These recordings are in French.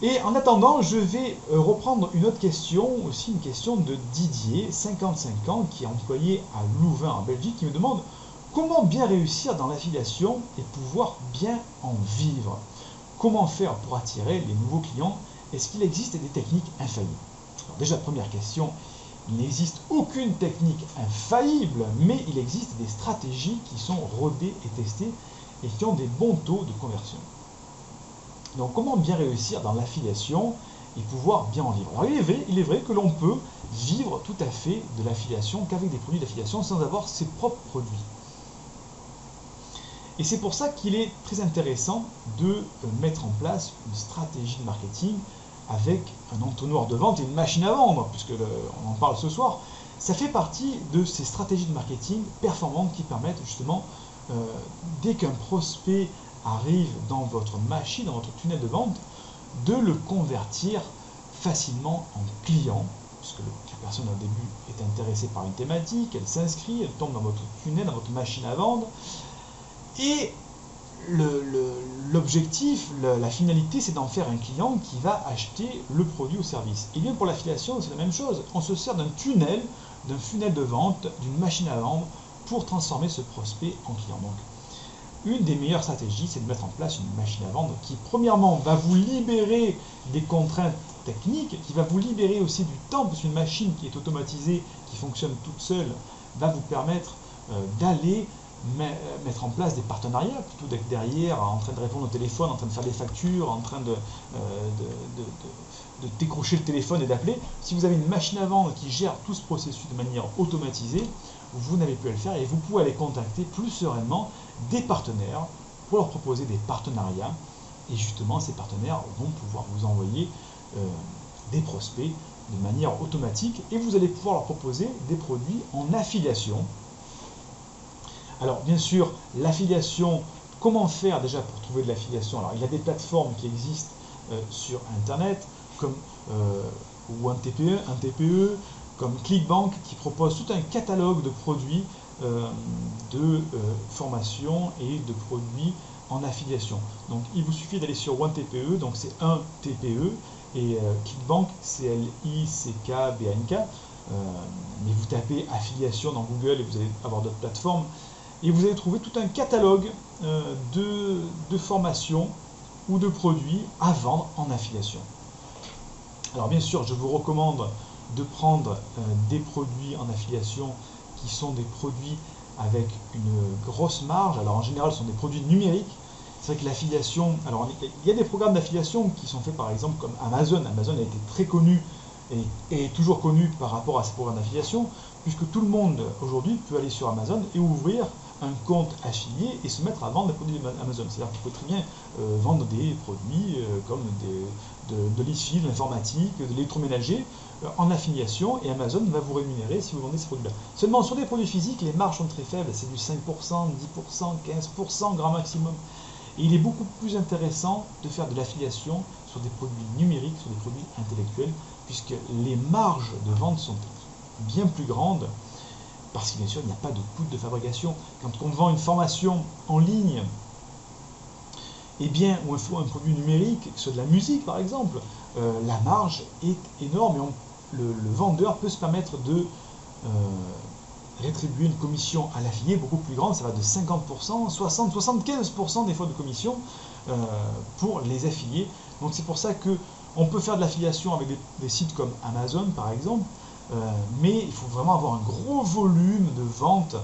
Et en attendant, je vais reprendre une autre question, aussi une question de Didier, 55 ans, qui est employé à Louvain en Belgique, qui me demande comment bien réussir dans l'affiliation et pouvoir bien en vivre. Comment faire pour attirer les nouveaux clients? Est-ce qu'il existe des techniques infaillibles? Alors déjà, première question, il n'existe aucune technique infaillible, mais il existe des stratégies qui sont rodées et testées et qui ont des bons taux de conversion. Donc comment bien réussir dans l'affiliation et pouvoir bien en vivre? Alors il est vrai que l'on peut vivre tout à fait de l'affiliation qu'avec des produits d'affiliation sans avoir ses propres produits. Et c'est pour ça qu'il est très intéressant de mettre en place une stratégie de marketing avec un entonnoir de vente et une machine à vendre, puisque on en parle ce soir. Ça fait partie de ces stratégies de marketing performantes qui permettent justement, dès qu'un prospect arrive dans votre machine, dans votre tunnel de vente, de le convertir facilement en client, puisque la personne au début est intéressée par une thématique, elle s'inscrit, elle tombe dans votre tunnel, dans votre machine à vendre, et l'objectif, la finalité, c'est d'en faire un client qui va acheter le produit ou service. Et bien pour l'affiliation, c'est la même chose. On se sert d'un funnel de vente, d'une machine à vendre pour transformer ce prospect en client. Donc, une des meilleures stratégies, c'est de mettre en place une machine à vendre qui, premièrement, va vous libérer des contraintes techniques, qui va vous libérer aussi du temps, parce qu'une machine qui est automatisée, qui fonctionne toute seule, va vous permettre d'aller mettre en place des partenariats, plutôt d'être derrière, en train de répondre au téléphone, en train de faire des factures, en train de décrocher le téléphone et d'appeler. Si vous avez une machine à vendre qui gère tout ce processus de manière automatisée, vous n'avez plus à le faire et vous pouvez aller contacter plus sereinement des partenaires pour leur proposer des partenariats. Et justement, ces partenaires vont pouvoir vous envoyer des prospects de manière automatique et vous allez pouvoir leur proposer des produits en affiliation. Alors bien sûr, l'affiliation, comment faire déjà pour trouver de l'affiliation? Alors il y a des plateformes qui existent sur Internet, comme un TPE, comme ClickBank, qui propose tout un catalogue de produits de formation et de produits en affiliation. Donc il vous suffit d'aller sur OneTPE, donc c'est un TPE, et ClickBank, CLICKBANK, mais vous tapez affiliation dans Google et vous allez avoir d'autres plateformes. Et vous allez trouver tout un catalogue de formations ou de produits à vendre en affiliation. Alors bien sûr, je vous recommande de prendre des produits en affiliation qui sont des produits avec une grosse marge. Alors en général, ce sont des produits numériques. C'est vrai que l'affiliation, alors il y a des programmes d'affiliation qui sont faits par exemple comme Amazon. Amazon a été très connu et est toujours connu par rapport à ces programmes d'affiliation, puisque tout le monde aujourd'hui peut aller sur Amazon et ouvrir un compte affilié et se mettre à vendre des produits Amazon. C'est-à-dire qu'il peut très bien vendre des produits comme de l'IFI, de l'informatique, de l'électroménager en affiliation, et Amazon va vous rémunérer si vous vendez ces produits-là. Seulement sur des produits physiques, les marges sont très faibles, c'est du 5%, 10%, 15% grand maximum. Et il est beaucoup plus intéressant de faire de l'affiliation sur des produits numériques, sur des produits intellectuels, puisque les marges de vente sont bien plus grandes, parce que bien sûr il n'y a pas de coût de fabrication. Quand on vend une formation en ligne, eh bien, ou un produit numérique, sur de la musique par exemple, la marge est énorme et le vendeur peut se permettre de rétribuer une commission à l'affilié beaucoup plus grande, ça va de 50%, 60, 75% des fois de commission pour les affiliés. Donc c'est pour ça qu'on peut faire de l'affiliation avec des sites comme Amazon par exemple, mais il faut vraiment avoir un gros volume de vente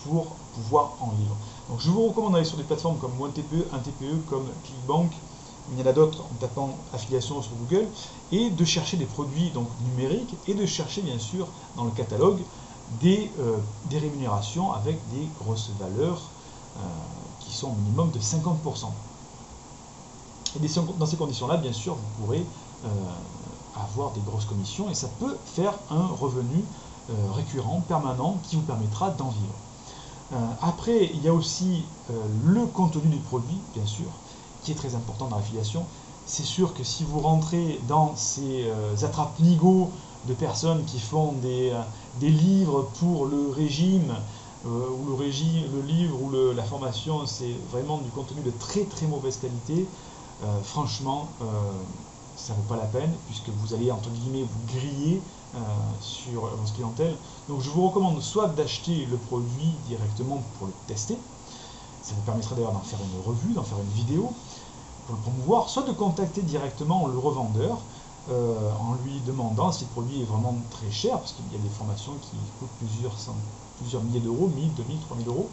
pour pouvoir en vivre. Donc je vous recommande d'aller sur des plateformes comme OneTPE, un TPE, comme ClickBank, il y en a d'autres en tapant affiliation sur Google, et de chercher des produits donc numériques et de chercher bien sûr dans le catalogue des rémunérations avec des grosses valeurs qui sont au minimum de 50%. Et dans ces conditions-là, bien sûr, vous pourrez avoir des grosses commissions et ça peut faire un revenu récurrent, permanent, qui vous permettra d'en vivre. Après, il y a aussi le contenu du produit, bien sûr, qui est très important dans l'affiliation. C'est sûr que si vous rentrez dans ces attrape-nigo de personnes qui font des livres pour le régime, où le livre ou la formation, c'est vraiment du contenu de très très mauvaise qualité, franchement, ça ne vaut pas la peine, puisque vous allez, entre guillemets, vous griller sur votre clientèle. Donc je vous recommande soit d'acheter le produit directement pour le tester, ça vous permettra d'ailleurs d'en faire une revue, d'en faire une vidéo pour le promouvoir, soit de contacter directement le revendeur en lui demandant si le produit est vraiment très cher, parce qu'il y a des formations qui coûtent plusieurs milliers d'euros, 1000, 2000, 3000 euros,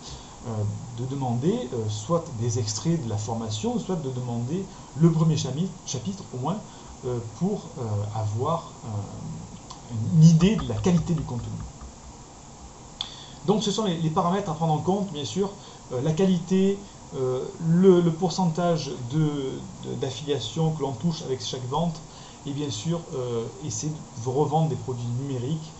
de demander soit des extraits de la formation, soit de demander le premier chapitre au moins, pour avoir une idée de la qualité du contenu. Donc ce sont les paramètres à prendre en compte, bien sûr, la qualité, le pourcentage d'affiliation que l'on touche avec chaque vente, et bien sûr essayer de revendre des produits numériques,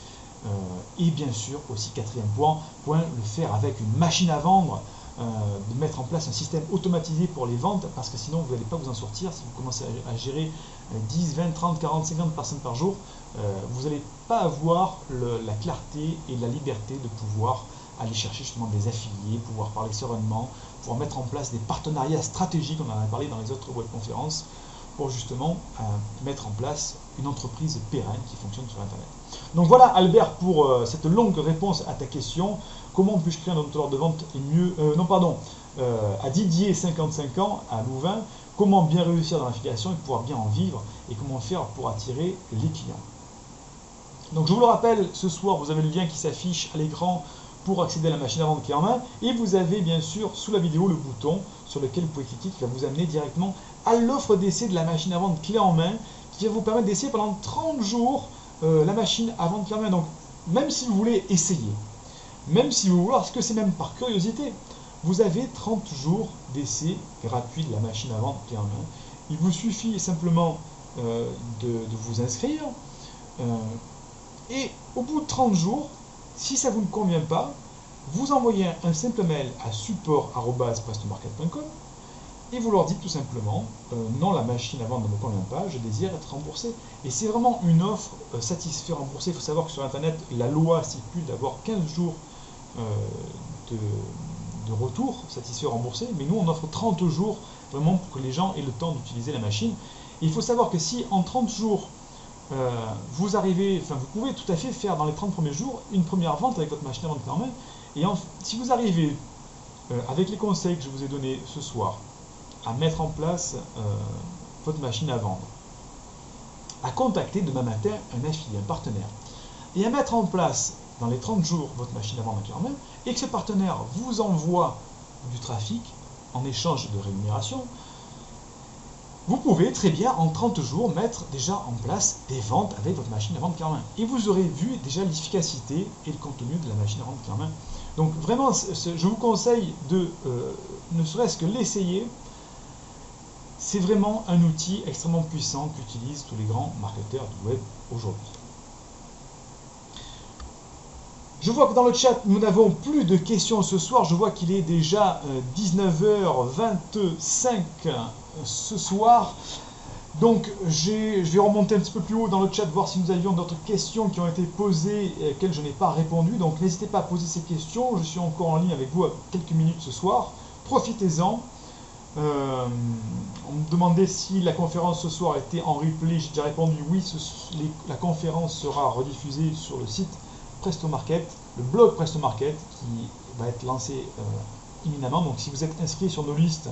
et bien sûr aussi, quatrième point, le faire avec une machine à vendre, de mettre en place un système automatisé pour les ventes, parce que sinon vous n'allez pas vous en sortir. Si vous commencez à gérer 10, 20, 30, 40, 50 personnes par jour, vous n'allez pas avoir la clarté et la liberté de pouvoir aller chercher justement des affiliés, pouvoir parler sereinement, pouvoir mettre en place des partenariats stratégiques, on en a parlé dans les autres webconférences, pour justement mettre en place une entreprise pérenne qui fonctionne sur Internet. Donc voilà Albert pour cette longue réponse à ta question. Comment puis-je créer un moteur de vente mieux à Didier, 55 ans, à Louvain, comment bien réussir dans l'affiliation et pouvoir bien en vivre, et comment faire pour attirer les clients. Donc je vous le rappelle, ce soir vous avez le lien qui s'affiche à l'écran pour accéder à la machine à vendre clé en main, et vous avez bien sûr sous la vidéo le bouton sur lequel vous pouvez cliquer qui va vous amener directement à l'offre d'essai de la machine à vendre clé en main, qui va vous permettre d'essayer pendant 30 jours la machine à vendre clé en main. Donc même si vous voulez essayer, même si vous voulez, parce que c'est même par curiosité, vous avez 30 jours d'essai gratuit de la machine à vendre clé en main. Il vous suffit simplement de vous inscrire, et au bout de 30 jours, si ça ne vous convient pas, vous envoyez un simple mail à support@prestomarket.com et vous leur dites tout simplement non, la machine à vendre ne me convient pas, je désire être remboursé. Et c'est vraiment une offre satisfait remboursé. Il faut savoir que sur Internet, la loi stipule d'avoir 15 jours de retour satisfait remboursé, mais nous on offre 30 jours vraiment pour que les gens aient le temps d'utiliser la machine. Et il faut savoir que si en 30 jours vous pouvez tout à fait faire dans les 30 premiers jours une première vente avec votre machine à vendre clé en main. Et si vous arrivez, avec les conseils que je vous ai donnés ce soir, à mettre en place votre machine à vendre, à contacter demain matin un affilié, un partenaire, et à mettre en place dans les 30 jours votre machine à vendre clé en main, et que ce partenaire vous envoie du trafic en échange de rémunération, vous pouvez très bien en 30 jours mettre déjà en place des ventes avec votre machine à vendre clé en main. Et vous aurez vu déjà l'efficacité et le contenu de la machine à vendre clé en main. Donc vraiment, je vous conseille de ne serait-ce que l'essayer. C'est vraiment un outil extrêmement puissant qu'utilisent tous les grands marketeurs du web aujourd'hui. Je vois que dans le chat, nous n'avons plus de questions ce soir. Je vois qu'il est déjà 19h25 ce soir. Donc, je vais remonter un petit peu plus haut dans le chat, voir si nous avions d'autres questions qui ont été posées et auxquelles je n'ai pas répondu. Donc, n'hésitez pas à poser ces questions. Je suis encore en ligne avec vous à quelques minutes ce soir. Profitez-en. On me demandait si la conférence ce soir était en replay. J'ai déjà répondu oui. La conférence sera rediffusée sur le site Presto Market, le blog Presto Market qui va être lancé imminemment. Donc si vous êtes inscrit sur nos listes,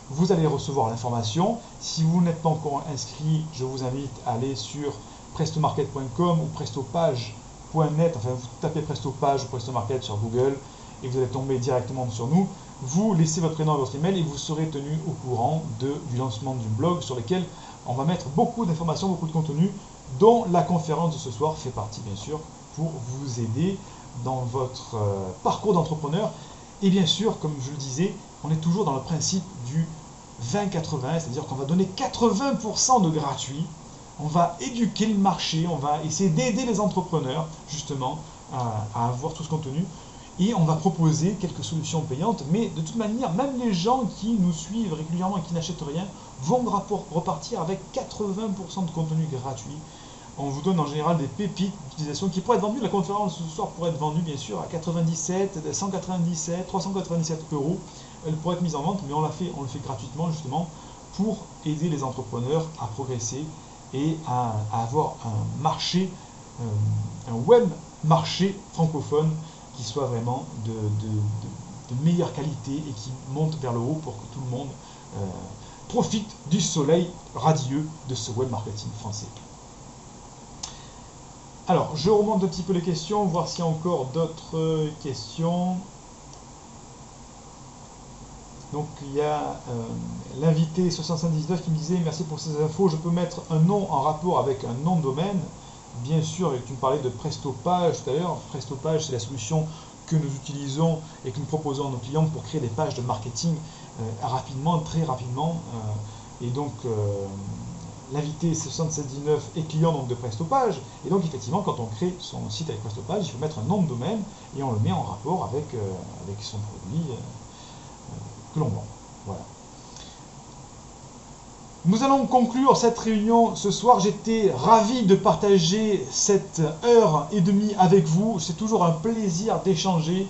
vous allez recevoir l'information. Si vous n'êtes pas encore inscrit, je vous invite à aller sur prestomarket.com ou prestopage.net. Enfin, vous tapez Prestopage ou Presto Market sur Google et vous allez tomber directement sur nous. Vous laissez votre prénom et votre email et vous serez tenu au courant du lancement du blog sur lequel on va mettre beaucoup d'informations, beaucoup de contenu, dont la conférence de ce soir fait partie bien sûr, pour vous aider dans votre parcours d'entrepreneur. Et bien sûr, comme je le disais, on est toujours dans le principe du 20-80, c'est-à-dire qu'on va donner 80% de gratuit, on va éduquer le marché, on va essayer d'aider les entrepreneurs justement à avoir tout ce contenu, et on va proposer quelques solutions payantes, mais de toute manière, même les gens qui nous suivent régulièrement et qui n'achètent rien vont repartir avec 80% de contenu gratuit. On vous donne en général des pépites d'utilisation qui pourraient être vendues. La conférence ce soir pourrait être vendue bien sûr à 97, 197, 397 euros. Elle pourrait être mise en vente, mais on le fait gratuitement justement pour aider les entrepreneurs à progresser et à avoir un marché, un web marché francophone qui soit vraiment de meilleure qualité et qui monte vers le haut pour que tout le monde profite du soleil radieux de ce web marketing français. Alors, je remonte un petit peu les questions, voir s'il y a encore d'autres questions. Donc, il y a l'invité 6519 qui me disait « Merci pour ces infos, je peux mettre un nom en rapport avec un nom de domaine ?» Bien sûr, tu me parlais de PrestoPage tout à l'heure. PrestoPage, c'est la solution que nous utilisons et que nous proposons à nos clients pour créer des pages de marketing rapidement, très rapidement. Et donc, l'invité 6719 est client donc, de PrestoPage. Et donc, effectivement, quand on crée son site avec PrestoPage, il faut mettre un nom de domaine et on le met en rapport avec son produit que l'on vend. Voilà. Nous allons conclure cette réunion ce soir. J'étais ravi de partager cette heure et demie avec vous. C'est toujours un plaisir d'échanger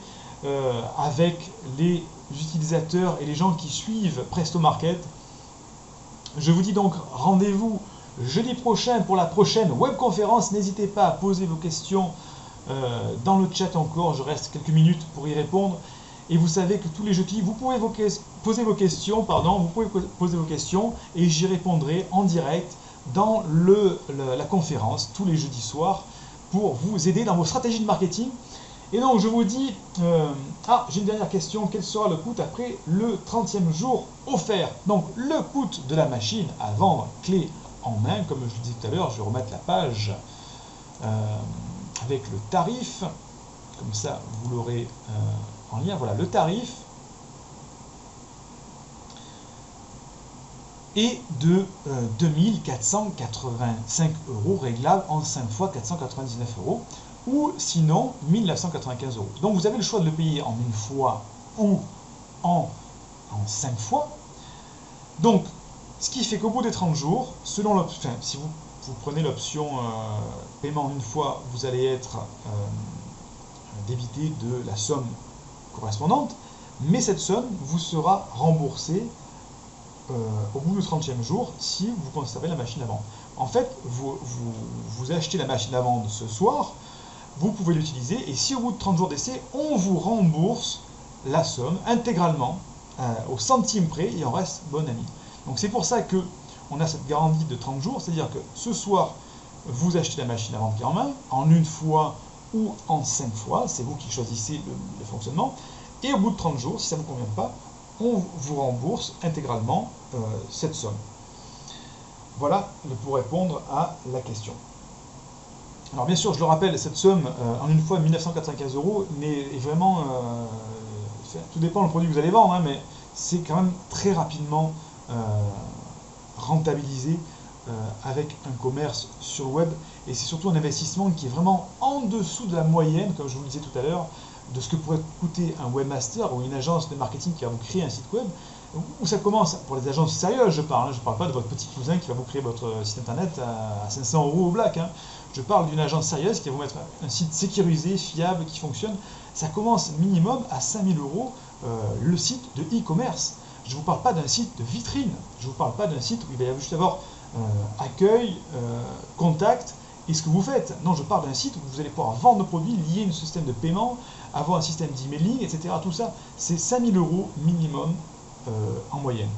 avec les utilisateurs et les gens qui suivent Presto Market. Je vous dis donc rendez-vous jeudi prochain pour la prochaine webconférence. N'hésitez pas à poser vos questions dans le chat encore. Je reste quelques minutes pour y répondre. Et vous savez que tous les jeudis, vous pouvez poser vos questions, et j'y répondrai en direct dans la conférence tous les jeudis soirs pour vous aider dans vos stratégies de marketing. Et donc je vous dis, j'ai une dernière question, quel sera le coût après le 30e jour offert? Donc le coût de la machine à vendre clé en main, comme je le disais tout à l'heure, je vais remettre la page avec le tarif, comme ça vous l'aurez en lien. Voilà le tarif est de 2485 € réglable en 5 fois 499 €, ou sinon 1995 €. Donc vous avez le choix de le payer en une fois ou en 5 fois. Donc ce qui fait qu'au bout des 30 jours, selon l'option, si vous prenez l'option paiement en une fois, vous allez être débité de la somme correspondante, mais cette somme vous sera remboursée au bout du 30e jour si vous conservez la machine à vendre. En fait, vous achetez la machine à vendre ce soir, vous pouvez l'utiliser, et si au bout de 30 jours d'essai, on vous rembourse la somme intégralement, au centime près, et on reste bon ami. Donc c'est pour ça qu'on a cette garantie de 30 jours, c'est-à-dire que ce soir, vous achetez la machine à vendre clé en main, en une fois ou en 5 fois, c'est vous qui choisissez le fonctionnement, et au bout de 30 jours, si ça ne vous convient pas, on vous rembourse intégralement cette somme. Voilà pour répondre à la question. Alors bien sûr, je le rappelle, cette somme en une fois 1995 € est vraiment, tout dépend du produit que vous allez vendre, hein, mais c'est quand même très rapidement rentabilisé avec un commerce sur le web, et c'est surtout un investissement qui est vraiment en dessous de la moyenne, comme je vous le disais tout à l'heure, de ce que pourrait coûter un webmaster ou une agence de marketing qui va vous créer un site web, où ça commence, pour les agences sérieuses je parle, je ne parle pas de votre petit cousin qui va vous créer votre site internet à 500 € au black, hein. Je parle d'une agence sérieuse qui va vous mettre un site sécurisé, fiable, qui fonctionne. Ça commence minimum à 5000 € le site de e-commerce. Je ne vous parle pas d'un site de vitrine, je ne vous parle pas d'un site où il va y avoir juste avoir accueil, contact et ce que vous faites. Non, je parle d'un site où vous allez pouvoir vendre nos produits, lier un système de paiement, avoir un système d'emailing, etc. Tout ça, c'est 5000 € minimum en moyenne.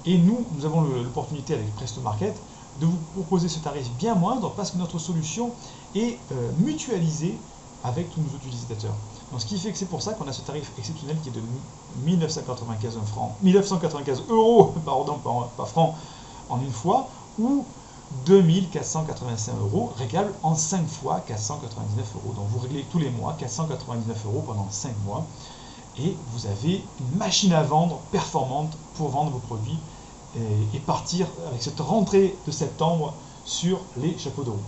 Et nous avons l'opportunité avec Presto Market de vous proposer ce tarif bien moindre parce que notre solution est mutualisée avec tous nos utilisateurs. Donc, ce qui fait que c'est pour ça qu'on a ce tarif exceptionnel qui est de 1995 €, pardon, pas francs, en une fois, ou 2485 € réglable en 5 fois 499 €. Donc vous réglez tous les mois 499 € pendant 5 mois et vous avez une machine à vendre performante pour vendre vos produits et partir avec cette rentrée de septembre sur les chapeaux de roue.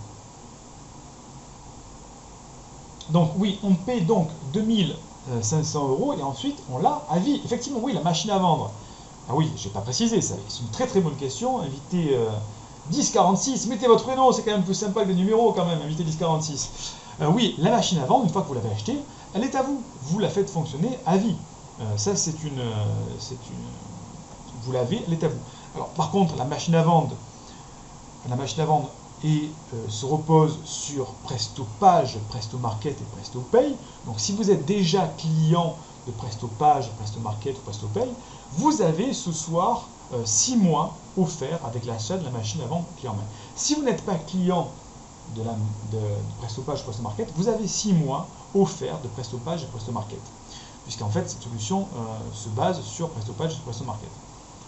Donc oui, on paie donc 2500 € et ensuite on l'a à vie. Effectivement, oui, la machine à vendre. Ah oui, je n'ai pas précisé ça, c'est une très très bonne question. Invité 1046, mettez votre prénom, c'est quand même plus sympa que le numéro quand même, invité 1046. Oui, la machine à vendre, une fois que vous l'avez achetée, elle est à vous. Vous la faites fonctionner à vie. Ça, vous l'avez, elle est à vous. Alors par contre, la machine à vendre se repose sur PrestoPage, PrestoMarket et PrestoPay. Donc si vous êtes déjà client de PrestoPage, PrestoMarket ou PrestoPay, vous avez ce soir 6 mois offerts avec l'achat de la machine à vendre clé en main. Si vous n'êtes pas client de PrestoPage ou PrestoMarket, vous avez 6 mois offerts de PrestoPage et PrestoMarket. Puisqu'en fait, cette solution se base sur PrestoPage et PrestoMarket.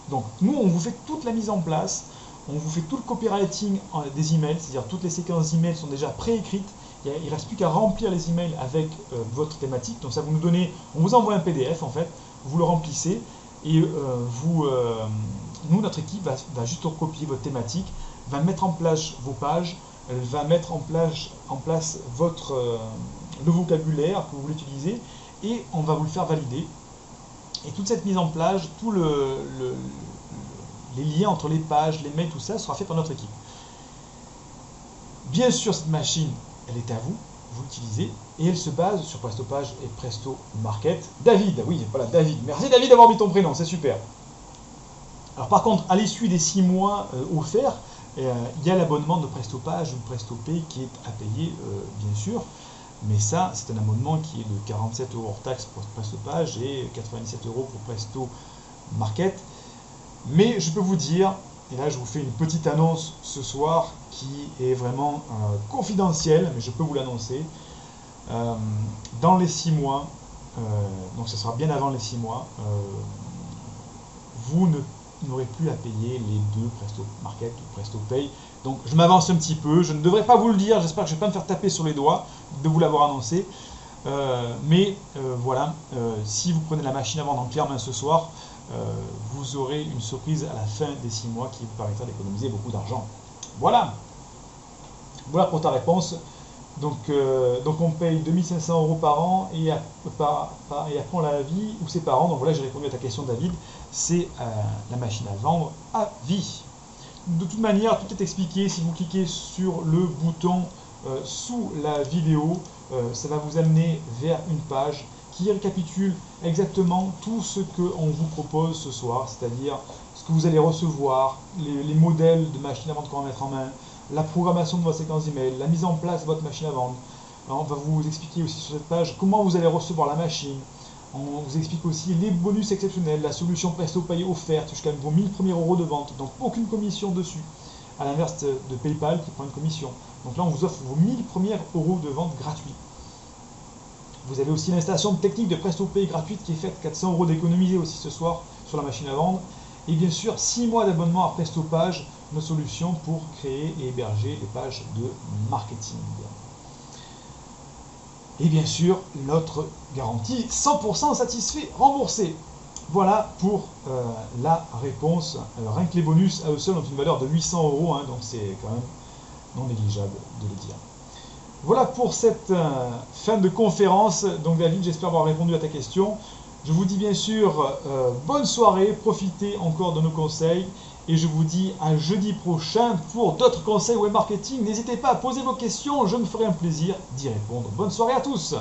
Donc nous, on vous fait toute la mise en place. On vous fait tout le copywriting des emails, c'est-à-dire toutes les séquences d'emails sont déjà préécrites. Il ne reste plus qu'à remplir les emails avec votre thématique. Donc ça vous nous donnez, on vous envoie un PDF en fait, vous le remplissez et nous, notre équipe va juste recopier votre thématique, va mettre en place vos pages, elle va mettre en place le vocabulaire que vous voulez utiliser et on va vous le faire valider. Et toute cette mise en place, les liens entre les pages, les mails, tout ça sera fait par notre équipe. Bien sûr, cette machine, elle est à vous, vous l'utilisez, et elle se base sur PrestoPage et PrestoMarket. David, oui, voilà, David. Merci David d'avoir mis ton prénom, c'est super. Alors par contre, à l'issue des 6 mois offerts, il y a l'abonnement de PrestoPage ou de PrestoPay qui est à payer, bien sûr. Mais ça, c'est un abonnement qui est de 47 € hors taxe pour PrestoPage et 97 € pour PrestoMarket. Mais je peux vous dire, et là je vous fais une petite annonce ce soir qui est vraiment confidentielle, mais je peux vous l'annoncer. Dans les 6 mois, donc ce sera bien avant les 6 mois, vous n'aurez plus à payer les deux PrestoMarket ou PrestoPay. Donc je m'avance un petit peu, je ne devrais pas vous le dire, j'espère que je ne vais pas me faire taper sur les doigts de vous l'avoir annoncé. Mais voilà, si vous prenez la machine à vendre en clé en main ce soir, vous aurez une surprise à la fin des 6 mois qui vous permettra d'économiser beaucoup d'argent. Voilà. Voilà pour ta réponse. Donc on paye 2500 € par an et après on l'a à vie ou c'est par an. Donc voilà, j'ai répondu à ta question David, c'est la machine à vendre à vie. De toute manière, tout est expliqué. Si vous cliquez sur le bouton sous la vidéo, ça va vous amener vers une page qui récapitule exactement tout ce qu'on vous propose ce soir, c'est-à-dire ce que vous allez recevoir, les modèles de machines à vendre qu'on va mettre en main, la programmation de votre séquence d'email, la mise en place de votre machine à vendre. Alors, on va vous expliquer aussi sur cette page comment vous allez recevoir la machine. On vous explique aussi les bonus exceptionnels, la solution PrestoPay offerte jusqu'à vos 1000 premiers € de vente, donc aucune commission dessus, à l'inverse de PayPal qui prend une commission. Donc là, on vous offre vos 1000 premiers € de vente gratuits. Vous avez aussi l'installation technique de PrestoPay gratuite qui est faite, 400 € d'économiser aussi ce soir sur la machine à vendre. Et bien sûr, 6 mois d'abonnement à PrestoPage, nos solutions pour créer et héberger les pages de marketing. Et bien sûr, notre garantie 100% satisfait, remboursé. Voilà pour la réponse. Alors, rien que les bonus à eux seuls ont une valeur de 800 €, hein, donc c'est quand même non négligeable de le dire. Voilà pour cette fin de conférence. Donc David, j'espère avoir répondu à ta question. Je vous dis bien sûr bonne soirée, profitez encore de nos conseils et je vous dis à jeudi prochain pour d'autres conseils web marketing. N'hésitez pas à poser vos questions, je me ferai un plaisir d'y répondre. Bonne soirée à tous.